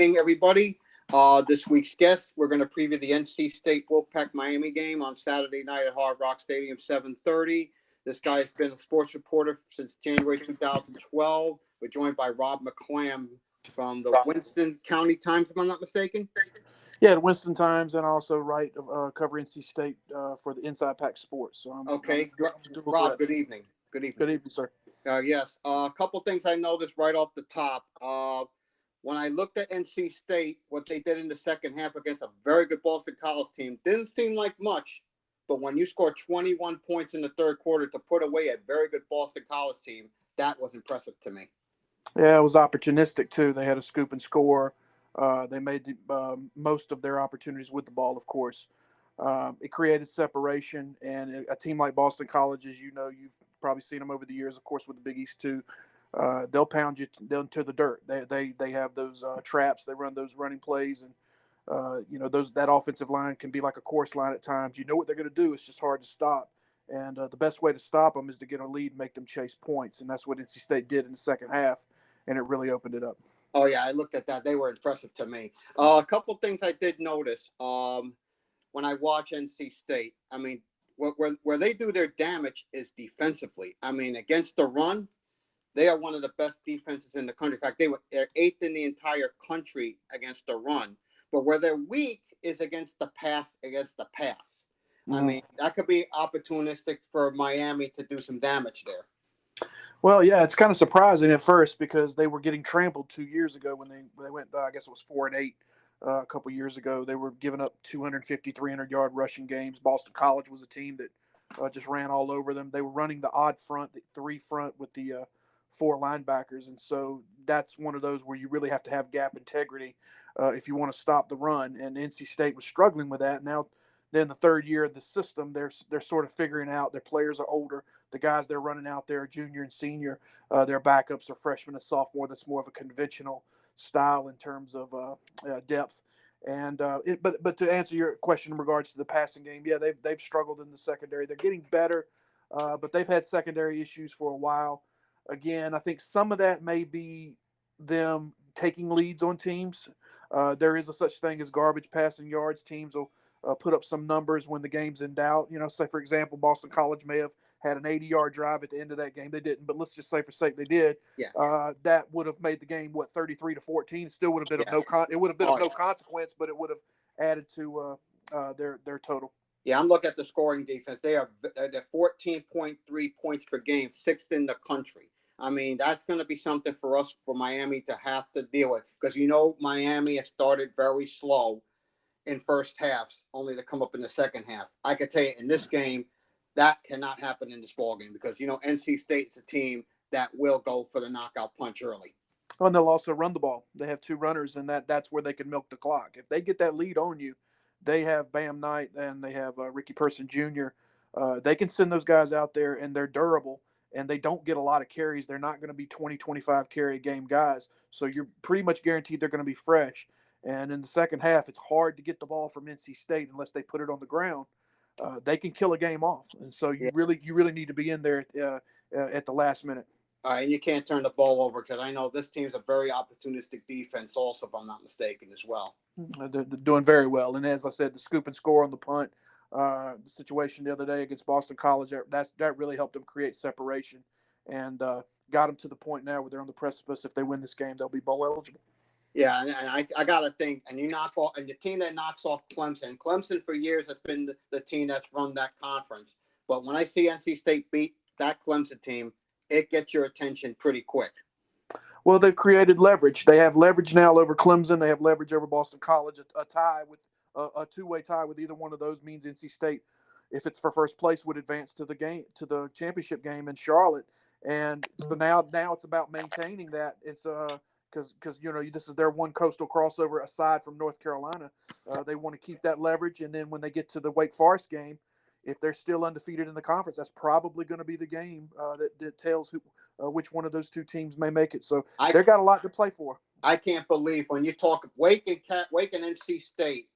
Evening, everybody. This week's guest, we're going to preview the NC State Wolfpack Miami game on Saturday night at Hard Rock Stadium, 7:30. This guy's been a sports reporter since January 2012. We're joined by Rob McLamb from the Winston County Times, if I'm not mistaken. Yeah, the Winston Times, and I also write cover NC State for the Inside Pack Sports. So Okay, I'm Rob. Good evening. Good evening. Good evening, sir. Yes. A couple things I noticed right off the top. When I looked at NC State, what they did in the second half against a very good Boston College team didn't seem like much. But when you score 21 points in the third quarter to put away a very good Boston College team, that was impressive to me. Yeah, it was opportunistic too. They had a scoop and score. They made most of their opportunities with the ball, of course. It created separation, and a team like Boston College, as you know, you've probably seen them over the years, of course, with the Big East too. They'll pound you down to the dirt. They have those traps. They run those running plays, and that offensive line can be like a course line at times. You know what they're going to do. It's just hard to stop. And the best way to stop them is to get a lead and make them chase points. And that's what NC State did in the second half, and it really opened it up. Oh, yeah, I looked at that. They were impressive to me. A couple things I did notice when I watch NC State. I mean, where they do their damage is defensively. I mean, against the run, they are one of the best defenses in the country. In fact, they're eighth in the entire country against the run. But where they're weak is against the pass. I mean, that could be opportunistic for Miami to do some damage there. Well, yeah, it's kind of surprising at first because they were getting trampled 2 years ago when they went, I guess it was 4-8 a couple years ago. They were giving up 250, 300-yard rushing games. Boston College was a team that just ran all over them. They were running the odd front, the three front with the four linebackers. And so that's one of those where you really have to have gap integrity if you want to stop the run. And NC State was struggling with that. Now, then the third year of the system, they're sort of figuring out. Their players are older. The guys they're running out there are junior and senior. Their backups are freshman and sophomore. That's more of a conventional style in terms of depth. And but to answer your question in regards to the passing game, yeah, they've struggled in the secondary. They're getting better, but they've had secondary issues for a while. Again, I think some of that may be them taking leads on teams. There is a such thing as garbage passing yards. Teams will put up some numbers when the game's in doubt. Say, for example, Boston College may have had an 80-yard drive at the end of that game. They didn't, but let's just say for sake they did. Yeah. That would have made the game, 33-14. Still would have been it would have been of no consequence, but it would have added to their total. Yeah, I'm looking at the scoring defense. They're 14.3 points per game, sixth in the country. I mean, that's going to be something for us, for Miami, to have to deal with, because Miami has started very slow in first halves, only to come up in the second half. I could tell you in this game, that cannot happen in this ball game because, NC State's a team that will go for the knockout punch early. Oh, and they'll also run the ball. They have two runners, and that's where they can milk the clock. If they get that lead on you, they have Bam Knight and they have Ricky Person Jr. They can send those guys out there, and they're durable, and they don't get a lot of carries. They're not going to be 20, 25 carry a game guys. So you're pretty much guaranteed they're going to be fresh. And in the second half, it's hard to get the ball from NC State unless they put it on the ground. They can kill a game off, and so you really need to be in there at the last minute. And you can't turn the ball over, because I know this team's a very opportunistic defense also, if I'm not mistaken, as well. They're doing very well. And as I said, the scoop and score on the punt, the situation the other day against Boston College, that really helped them create separation and got them to the point now where they're on the precipice. If they win this game, they'll be bowl eligible. Yeah, and I got to think, and the team that knocks off Clemson. Clemson for years has been the team that's run that conference. But when I see NC State beat that Clemson team, it gets your attention pretty quick. Well, they've created leverage. They have leverage now over Clemson. They have leverage over Boston College. A tie with a two-way tie with either one of those means NC State, if it's for first place, would advance to the championship game in Charlotte. And so now it's about maintaining that. It's because this is their one coastal crossover aside from North Carolina. They want to keep that leverage, and then when they get to the Wake Forest game, if they're still undefeated in the conference, that's probably going to be the game that tells which one of those two teams may make it. So they've got a lot to play for. I can't believe when you talk Wake and NC State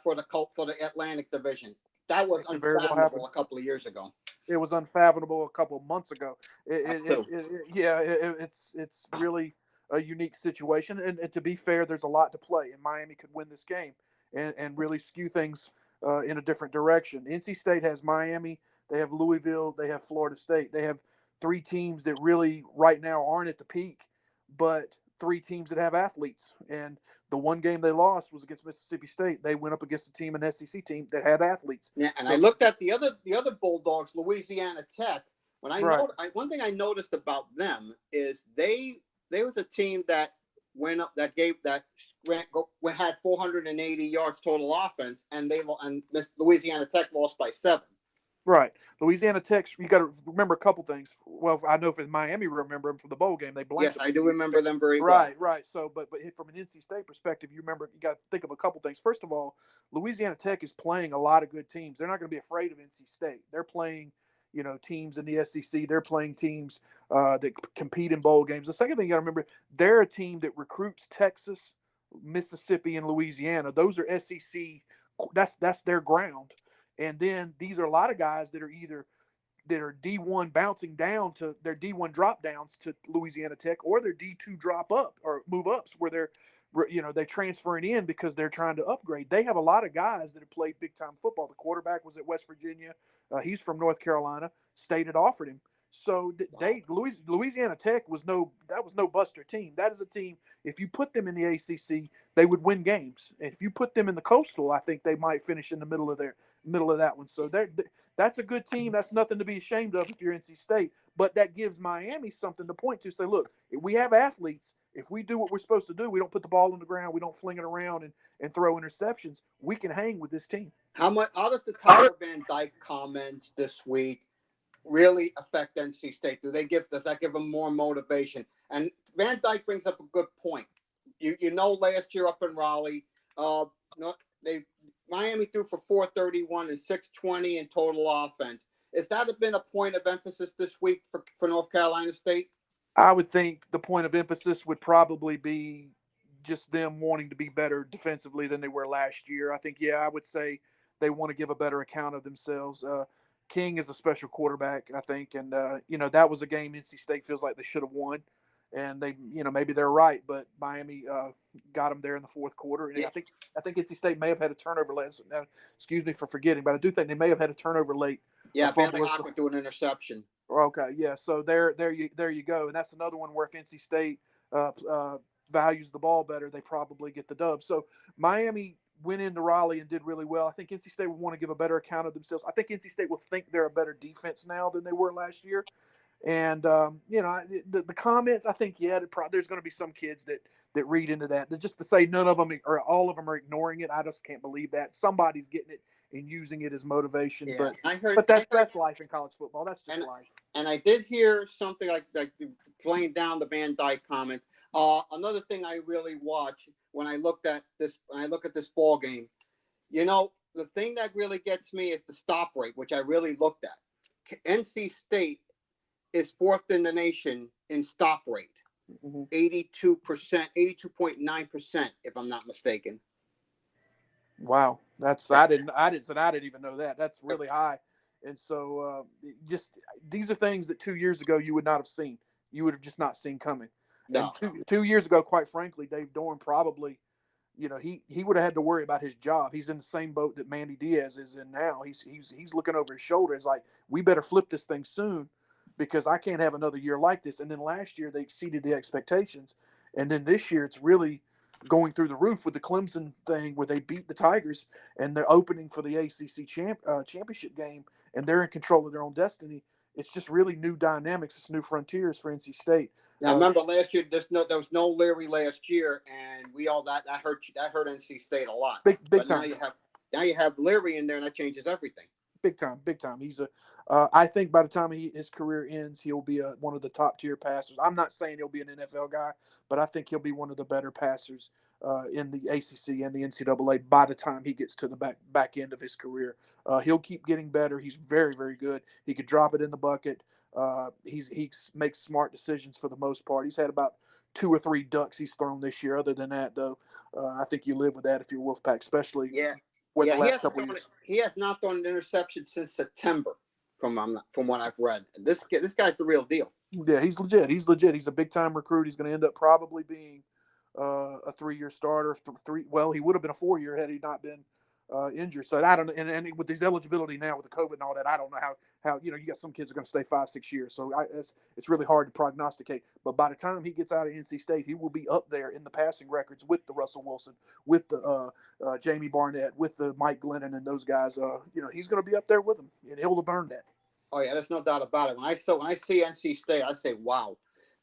for the Atlantic Division. That was unfathomable a couple of years ago. It was unfathomable a couple of months ago. It's really a unique situation. And to be fair, there's a lot to play, and Miami could win this game and really skew things in a different direction. NC State has Miami, they have Louisville, they have Florida State. They have three teams that really right now aren't at the peak, but three teams that have athletes. And the one game they lost was against Mississippi State. They went up against a team, an SEC team that had athletes. Yeah, and So, I looked at the other Bulldogs, Louisiana Tech. When right. One thing I noticed about them is they was a team that went up that gave that had 480 yards total offense, and Louisiana Tech lost by 7. Right. Louisiana Tech, you got to remember a couple things. Well, I know for Miami, remember them from the bowl game. They blanked. Yes, I do remember them very well. Right. So, but from an NC State perspective, you got to think of a couple things. First of all, Louisiana Tech is playing a lot of good teams. They're not going to be afraid of NC State. They're playing, teams in the SEC. They're playing teams that compete in bowl games. The second thing you got to remember, they're a team that recruits Texas, Mississippi, and Louisiana. Those are SEC. That's their ground. And then these are a lot of guys that are D1 bouncing down to their D1 drop downs to Louisiana Tech, or their D2 drop up or move ups where they're transferring in because they're trying to upgrade. They have a lot of guys that have played big time football. The quarterback was at West Virginia. He's from North Carolina. State had offered him. So Louisiana Tech was no buster team. That is a team, if you put them in the ACC, they would win games. And if you put them in the Coastal, I think they might finish in the middle of that one. So that's a good team. That's nothing to be ashamed of if you're NC State. But that gives Miami something to point to. Say, look, we have athletes. If we do what we're supposed to do, we don't put the ball on the ground, we don't fling it around and throw interceptions, we can hang with this team. How does the Tyler Van Dyke comments this week really affect NC State? Does that give them more motivation? And Van Dyke brings up a good point. Last year up in Raleigh, Miami threw for 431 and 620 in total offense. Has that been a point of emphasis this week for North Carolina State? I would think the point of emphasis would probably be just them wanting to be better defensively than they were last year. I think, I would say they want to give a better account of themselves. King is a special quarterback, I think, and that was a game NC State feels like they should have won, and they, maybe they're right, but Miami got them there in the fourth quarter, and yeah. I think NC State may have had a turnover late. Now, excuse me for forgetting, but I do think they may have had a turnover late. Yeah, Bailey Hawk would do an interception. Okay, yeah. So there you go, and that's another one where if NC State values the ball better, they probably get the dub. So Miami went into Raleigh and did really well. I think NC State will want to give a better account of themselves. I think NC State will think they're a better defense now than they were last year. And the comments, I think, there's going to be some kids that read into that. Just to say none of them or all of them are ignoring it, I just can't believe that. Somebody's getting it and using it as motivation. Yeah, but that's life in college football. That's just life. And I did hear something like playing down the Van Dyke comment. Another thing I really watch when I look at this ball game, the thing that really gets me is the stop rate, which I really looked at. NC State is fourth in the nation in stop rate, 82%, 82.9%, if I'm not mistaken. Wow, I didn't even know that. That's really high. And so just these are things that 2 years ago you would not have seen. You would have just not seen coming. No. And 2 years ago, quite frankly, Dave Dorn probably, he would have had to worry about his job. He's in the same boat that Mandy Diaz is in now. He's looking over his shoulder. It's like, we better flip this thing soon because I can't have another year like this. And then last year they exceeded the expectations. And then this year it's really going through the roof with the Clemson thing where they beat the Tigers and they're opening for the ACC championship game and they're in control of their own destiny. It's just really new dynamics. It's new frontiers for NC State. Now, remember last year, there was no Leary last year, and that hurt NC State a lot. Big time. Now you have Leary in there, and that changes everything. Big time. He's I think by the time his career ends, he'll be one of the top tier passers. I'm not saying he'll be an NFL guy, but I think he'll be one of the better passers in the ACC and the NCAA by the time he gets to the back end of his career. He'll keep getting better. He's very, very good. He could drop it in the bucket. He makes smart decisions for the most part. He's had about 2 or 3 ducks he's thrown this year. Other than that, though, I think you live with that if you're Wolfpack, especially. Yeah. The last couple of years. He has not thrown an interception since September, from what I've read. This guy's the real deal. Yeah, he's legit. He's legit. He's a big time recruit. He's going to end up probably being a 3-year starter. Well, he would have been a 4-year had he not been injured. So I don't know. And with his eligibility now with the COVID and all that, I don't know how you got some kids are going to stay 5-6 years. So it's really hard to prognosticate. But by the time he gets out of NC State, he will be up there in the passing records with the Russell Wilson, with the Jamie Barnett, with the Mike Glennon and those guys. He's going to be up there with them, and he'll have earned that. Oh yeah, there's no doubt about it. When I see NC State, I say, wow,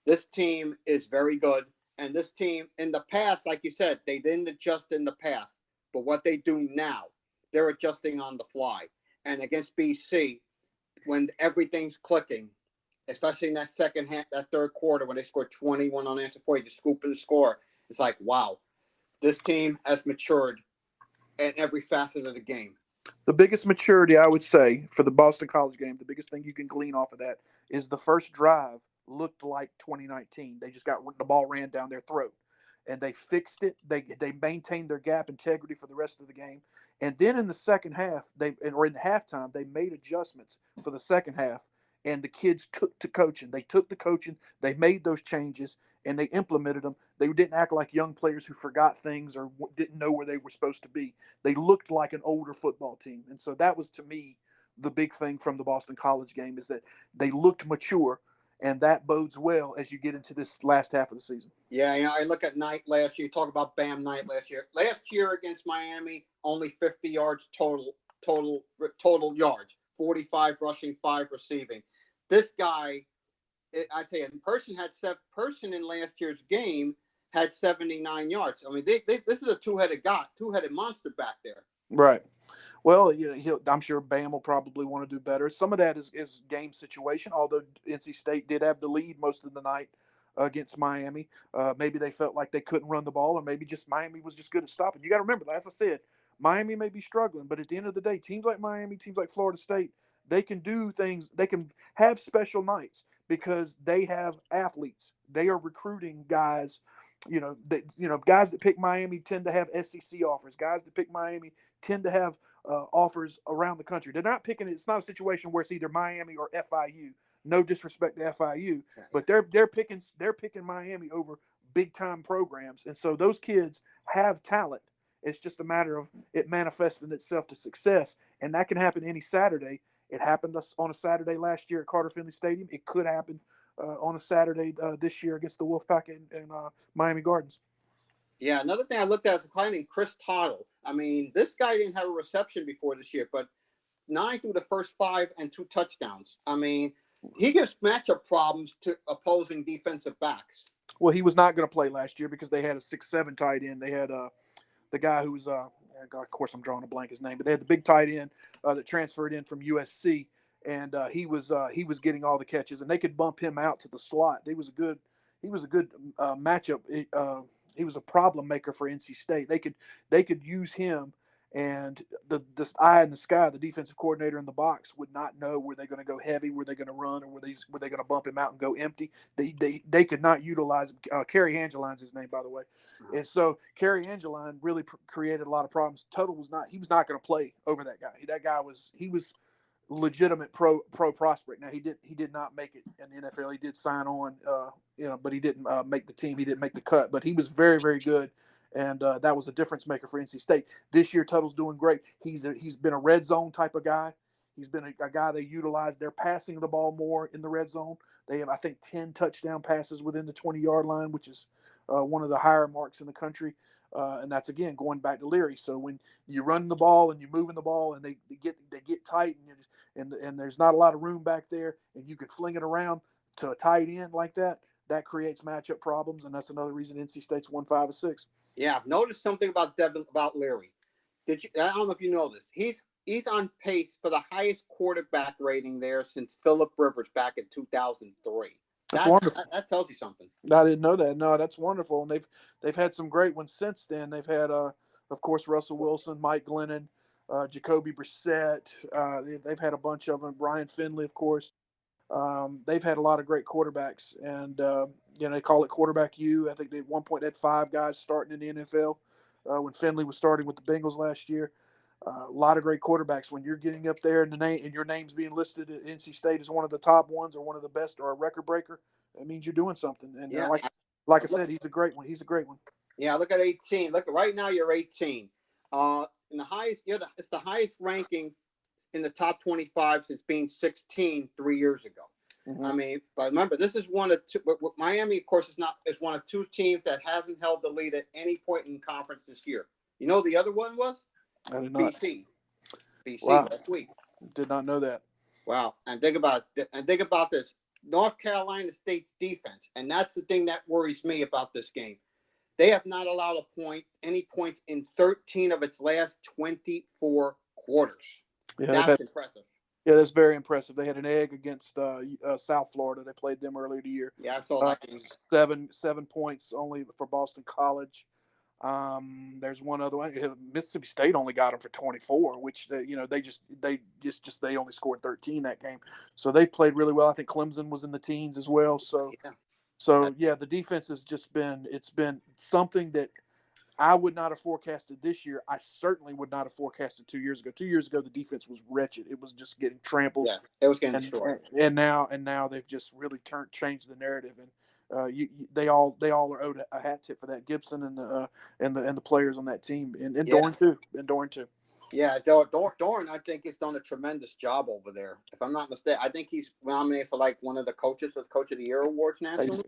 this team is very good. And this team in the past, like you said, they didn't adjust in the past. But what they do now, they're adjusting on the fly. And against BC, when everything's clicking, especially in that second half, that third quarter when they scored 21 unanswered points, just scooping the score, it's like, wow, this team has matured in every facet of the game. The biggest maturity, I would say, for the Boston College game, the biggest thing you can glean off of that is the first drive looked like 2019. They just got the ball ran down their throat, and they fixed it. They maintained their gap integrity for the rest of the game, and then in the second half, or in the halftime, they made adjustments for the second half, and the kids took to coaching. They took the coaching. They made those changes, and they implemented them. They didn't act like young players who forgot things or didn't know where they were supposed to be. They looked like an older football team. And so that was, to me, the big thing from the Boston College game is that they looked mature, and that bodes well as you get into this last half of the season. Yeah, I look at Knight last year. You talk about Bam Knight last year. Last year against Miami, only 50 yards total yards, 45 rushing, 5 receiving. This guy, I tell you, person in last year's game had 79 yards. I mean, this is a two-headed monster back there. Right. Well, I'm sure Bam will probably want to do better. Some of that is game situation, although NC State did have the lead most of the night against Miami. Maybe they felt like they couldn't run the ball, or maybe just Miami was just good at stopping. You got to remember, as I said, Miami may be struggling, but at the end of the day, teams like Miami, teams like Florida State, they can do things. They can have special nights because they have athletes. They are recruiting guys. Guys that pick Miami tend to have SEC offers. Guys that pick Miami tend to have offers around the country. They're not picking. It's not a situation where it's either Miami or FIU. No disrespect to FIU, but they're picking Miami over big time programs, and so those kids have talent. It's just a matter of it manifesting itself to success, and that can happen any Saturday. It happened on a Saturday last year at Carter Finley Stadium. It could happen on a Saturday this year against the Wolfpack in Miami Gardens. Yeah, another thing I looked at is a guy named Chris Tuttle. I mean, this guy didn't have a reception before this year, but 9 through the first 5 and 2 touchdowns. I mean, he gives matchup problems to opposing defensive backs. Well, he was not going to play last year because they had a 6'7" tight end. They had the guy who was of course I'm drawing a blank his name, but they had the big tight end that transferred in from USC, and he was getting all the catches, and they could bump him out to the slot. He was a good matchup. He was a problem maker for NC State. They could use him, and this eye in the sky, the defensive coordinator in the box would not know were they going to go heavy, were they going to run, or were they going to bump him out and go empty. They could not utilize Kerry Angeline's his name, by the way. And so Kerry Angeline really created a lot of problems. Tuttle was not going to play over that guy. That guy was legitimate pro prospect. Now he did not make it in the NFL. He did sign on, but he didn't make the team. He didn't make the cut. But he was very, very good, and that was a difference maker for NC State. This year, Tuttle's doing great. He's been a red zone type of guy. He's been a guy they utilize. They're passing the ball more in the red zone. They have, I think, 10 touchdown passes within the 20-yard line, which is one of the higher marks in the country. And that's, again, going back to Leary. So when you run the ball and you're moving the ball and they get tight and there's not a lot of room back there and you can fling it around to a tight end like that, that creates matchup problems. And that's another reason NC State's won 5 or 6. Yeah, I've noticed something about Leary. I don't know if you know this. He's on pace for the highest quarterback rating there since Phillip Rivers back in 2003. That's wonderful. That tells you something. I didn't know that. No, that's wonderful. And they've had some great ones since then. They've had, of course, Russell Wilson, Mike Glennon, Jacoby Brissett. They've had a bunch of them. Brian Finley, of course. They've had a lot of great quarterbacks, and they call it quarterback U. I think they at one point had 5 guys starting in the NFL when Finley was starting with the Bengals last year. A lot of great quarterbacks. When you're getting up there and your name's being listed at NC State as one of the top ones or one of the best or a record breaker, that means you're doing something. And Yeah, like I said, he's a great one. He's a great one. yeah. Look at 18. Look, right now you're 18. In the highest, it's the highest ranking in the top 25 since being 16 3 years ago. Mm-hmm. I mean, but remember, this is one of two. Miami, of course, is one of two teams that hasn't held the lead at any point in conference this year. You know, the other one was I did not. BC. BC Wow. last week. Did not know that. Wow. And think about this. North Carolina State's defense, and that's the thing that worries me about this game. They have not allowed any points in 13 of its last 24 quarters. Yeah, that's impressive. Yeah, that's very impressive. They had an egg against South Florida. They played them earlier in the year. Yeah, I saw that game. 7 points only for Boston College. There's one other one. Mississippi State only got them for 24, which they only scored 13 that game. So they played really well. I think Clemson was in the teens as well. So the defense has just been something that I would not have forecasted this year. I certainly would not have forecasted 2 years ago. 2 years ago, the defense was wretched. It was just getting trampled. Yeah, it was getting destroyed. And now they've just really changed the narrative. And they all are owed a hat tip for that. Gibson and the players on that team, and Dorn too. And Dorn too. Yeah, Dorn, I think, has done a tremendous job over there. If I'm not mistaken, I think he's nominated for like one of the Coach of the Year awards nationally.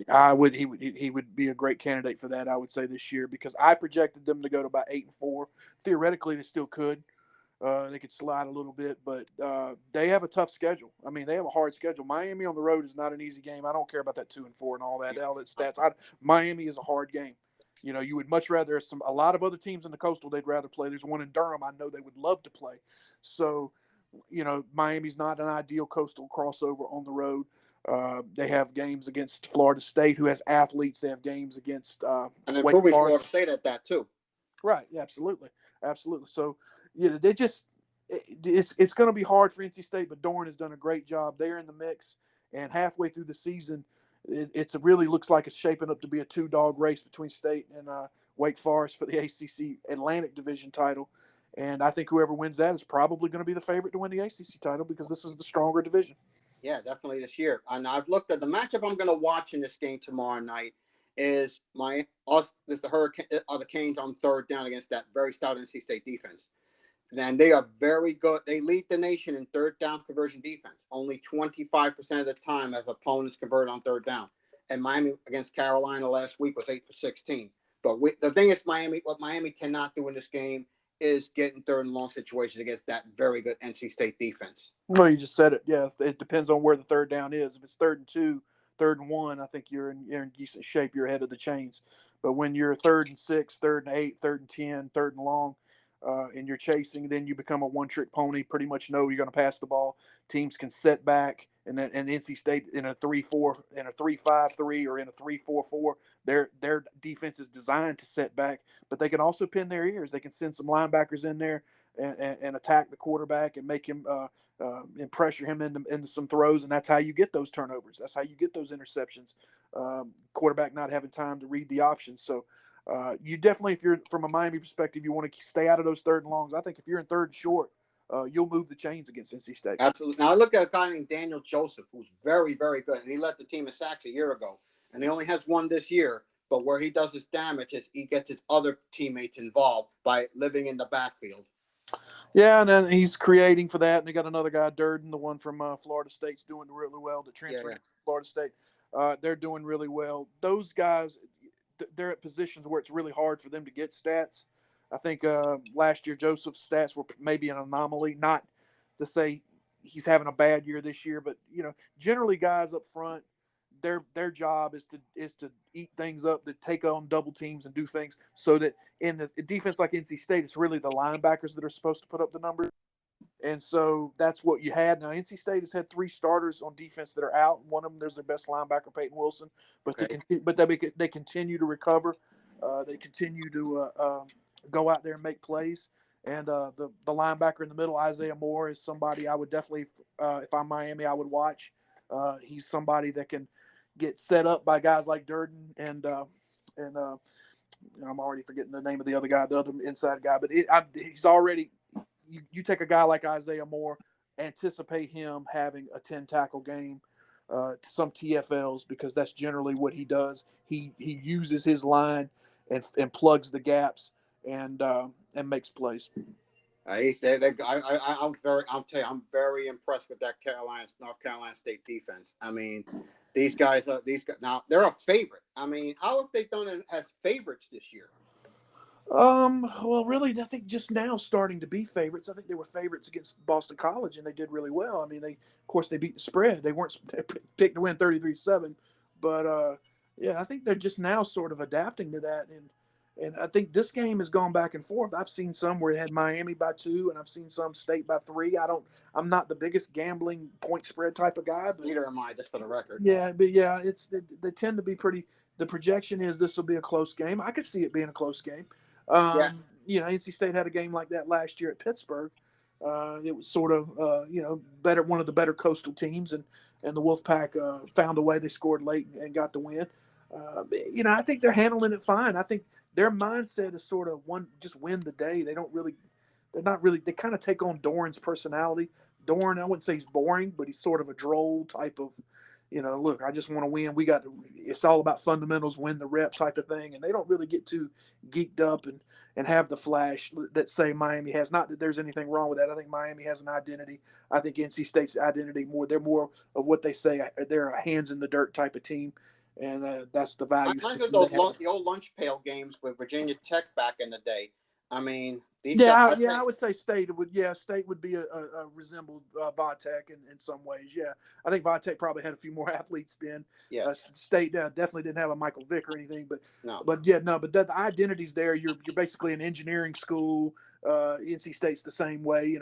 He would be a great candidate for that, I would say, this year, because I projected them to go to about 8-4. Theoretically, they still could. They could slide a little bit, but they have a tough schedule. I mean, they have a hard schedule. Miami on the road is not an easy game. I don't care about that 2-4 and all that stats. Miami is a hard game. You know, you would much rather a lot of other teams in the Coastal they'd rather play. There's one in Durham I know they would love to play. So, you know, Miami's not an ideal Coastal crossover on the road. They have games against Florida State, who has athletes. They have games against and improving Florida State at that too. Right. Yeah, absolutely. So, it's going to be hard for NC State, but Dorn has done a great job. They're in the mix, and halfway through the season, it really looks like it's shaping up to be a 2-dog race between State and Wake Forest for the ACC Atlantic Division title. And I think whoever wins that is probably going to be the favorite to win the ACC title because this is the stronger division. Yeah, definitely this year. And I've looked at the matchup I'm going to watch in this game tomorrow night is the Hurricanes on third down against that very stout NC State defense. And they are very good. They lead the nation in third down conversion defense. Only 25% of the time as opponents convert on third down. And Miami against Carolina last week was 8 for 16. But the thing is, what Miami cannot do in this game is get in third and long situations against that very good NC State defense. Well, you just said it. Yeah, it depends on where the third down is. If it's 3rd and 2, 3rd and 1, I think you're in decent shape. You're ahead of the chains. But when you're 3rd and 6, 3rd and 8, 3rd and 10, 3rd and long, and you're chasing, then you become a one-trick pony. Pretty much know you're going to pass the ball. Teams can set back, and NC State in a 3-4, in a 3-5-3, or in a 3-4-4. Their defense is designed to set back, but they can also pin their ears. They can send some linebackers in there and attack the quarterback and make him and pressure him into some throws, and that's how you get those turnovers. That's how you get those interceptions. Quarterback not having time to read the options. So. You definitely, if you're from a Miami perspective, you want to stay out of those 3rd and longs. I think if you're in 3rd and short, you'll move the chains against NC State. Absolutely. Now I look at a guy named Daniel Joseph, who's very, very good, and he led the team in sacks a year ago, and he only has one this year. But where he does his damage is he gets his other teammates involved by living in the backfield. Yeah, and then he's creating for that. And they got another guy, Durden, the one from Florida State's doing really well. The transfer to Florida State, they're doing really well. Those guys. They're at positions where it's really hard for them to get stats. I think last year Joseph's stats were maybe an anomaly. Not to say he's having a bad year this year, but generally guys up front, their job is to eat things up, to take on double teams and do things so that in a defense like NC State, it's really the linebackers that are supposed to put up the numbers. And so that's what you had. Now, NC State has had 3 starters on defense that are out. One of them, there's their best linebacker, Peyton Wilson. But they continue to recover. They continue to go out there and make plays. And the linebacker in the middle, Isaiah Moore, is somebody I would definitely, if I'm Miami, I would watch. He's somebody that can get set up by guys like Durden and I'm already forgetting the name of the other guy, the other inside guy. But he's already – you take a guy like Isaiah Moore, anticipate him having a 10 tackle game, some TFLs, because that's generally what he does. He uses his line and plugs the gaps and makes plays. He said, I'll tell you, I'm very impressed with that North Carolina State defense. I mean, these guys now they're a favorite. I mean, how have they done as favorites this year? Well, really, I think just now starting to be favorites. I think they were favorites against Boston College, and they did really well. I mean, of course, they beat the spread. They weren't picked to win 33-7, but yeah, I think they're just now sort of adapting to that, and I think this game has gone back and forth. I've seen some where it had Miami by 2, and I've seen some State by 3. I'm not the biggest gambling point spread type of guy, but Neither am I, just for the record. yeah, but yeah, they tend to be pretty. The projection is this will be a close game. I could see it being a close game. Yeah. NC State had a game like that last year at Pittsburgh. It was sort of, better, one of the better coastal teams, and the Wolfpack found a way. They scored late and got the win. I think they're handling it fine. I think their mindset is sort of just win the day. They kind of take on Doran's personality. Doran, I wouldn't say he's boring, but he's sort of a droll type of, look, I just want to win. It's all about fundamentals, win the rep type of thing. And they don't really get too geeked up and have the flash that, say, Miami has. Not that there's anything wrong with that. I think Miami has an identity. I think NC State's identity they're more of what they say. They're a hands in the dirt type of team. And that's the value. The old lunch pail games with Virginia Tech back in the day. I mean, I would say State would be a resembled Vitek in some ways. Yeah, I think Vitek probably had a few more athletes then. Yeah, State definitely didn't have a Michael Vick or anything, but no. But the identity's there. You're basically an engineering school. NC State's the same way.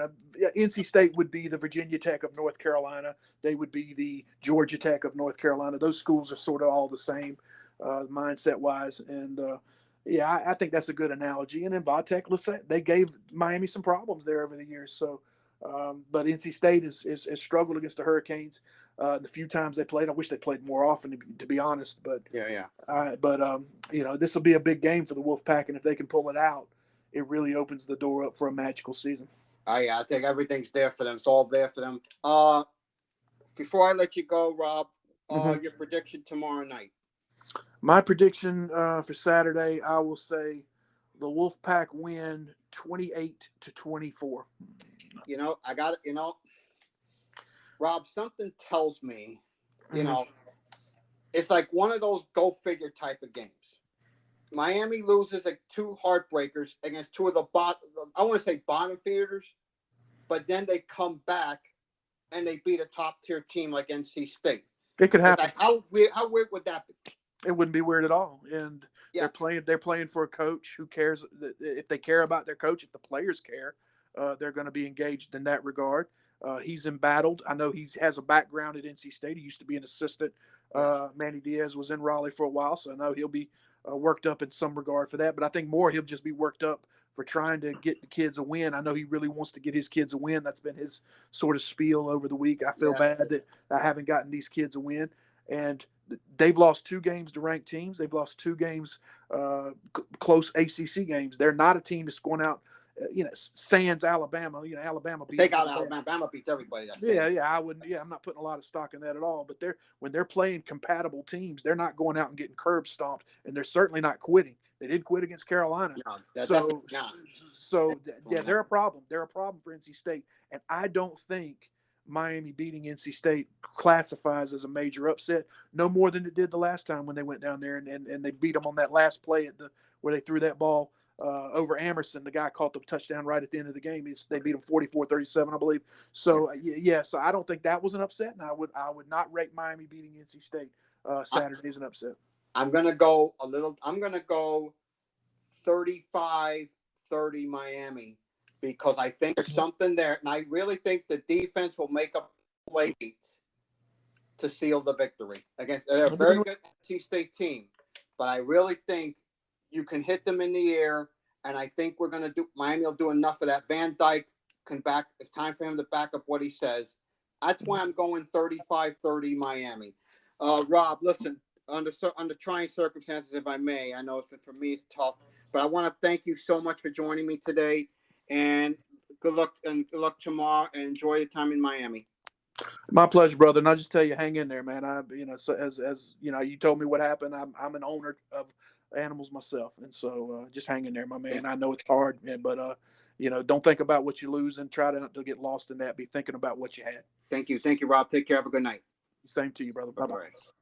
NC State would be the Virginia Tech of North Carolina. They would be the Georgia Tech of North Carolina. Those schools are sort of all the same mindset wise, and yeah, I think that's a good analogy. And then Vitek, they gave Miami some problems there over the years. So, but NC State has struggled against the Hurricanes the few times they played. I wish they played more often, to be honest. But yeah. This will be a big game for the Wolfpack, and if they can pull it out, it really opens the door up for a magical season. Yeah, I think everything's there for them. It's all there for them. Before I let you go, Rob, your prediction tomorrow night. My prediction for Saturday, I will say the Wolfpack win 28-24. I got it. Rob, something tells me, it's like one of those go figure type of games. Miami loses like 2 heartbreakers against 2 of the I want to say bottom feeders, but then they come back and they beat a top tier team like NC State. It could happen. Like, how weird would that be? It wouldn't be weird at all. And they're playing for a coach who cares. If they care about their coach, if the players care, they're going to be engaged in that regard. He's embattled. I know he has a background at NC State. He used to be an assistant. Manny Diaz was in Raleigh for a while, so I know he'll be worked up in some regard for that. But I think more he'll just be worked up for trying to get the kids a win. I know he really wants to get his kids a win. That's been his sort of spiel over the week. I feel bad that I haven't gotten these kids a win. And they've lost 2 games to ranked teams. They've lost 2 games, close ACC games. They're not a team that's going out, sans Alabama. Alabama beat. They got Alabama beats everybody. I'm not putting a lot of stock in that at all. But when they're playing compatible teams, they're not going out and getting curb stomped, and they're certainly not quitting. They didn't quit against Carolina. They're a problem. They're a problem for NC State, and I don't think Miami beating NC State classifies as a major upset, no more than it did the last time when they went down there and they beat them on that last play where they threw that ball over Amerson. The guy caught the touchdown right at the end of the game. They beat them 44-37, I believe. So so I don't think that was an upset, and I would not rate Miami beating NC State Saturday as an upset. I'm gonna go 35-30 Miami, because I think there's something there, and I really think the defense will make up late to seal the victory against. They're a very good NC State team, but I really think you can hit them in the air, and I think Miami will do enough of that. Van Dyke can back. It's time for him to back up what he says. That's why I'm going 35-30 Miami. Rob, listen, under trying circumstances, if I may, I know for me it's tough, but I want to thank you so much for joining me today. And Good luck and good luck tomorrow, and enjoy the time in Miami. My pleasure, brother. And I just tell you, hang in there, man. So as you know, you told me what happened. I'm an owner of animals myself, and so just hang in there, my man. Thank, I know it's hard, but don't think about what you lose and try to not to get lost in that. Be thinking about what you had. thank you, Rob. Take care. Have a good night. Same to you, brother. Bye Bye bye. bye.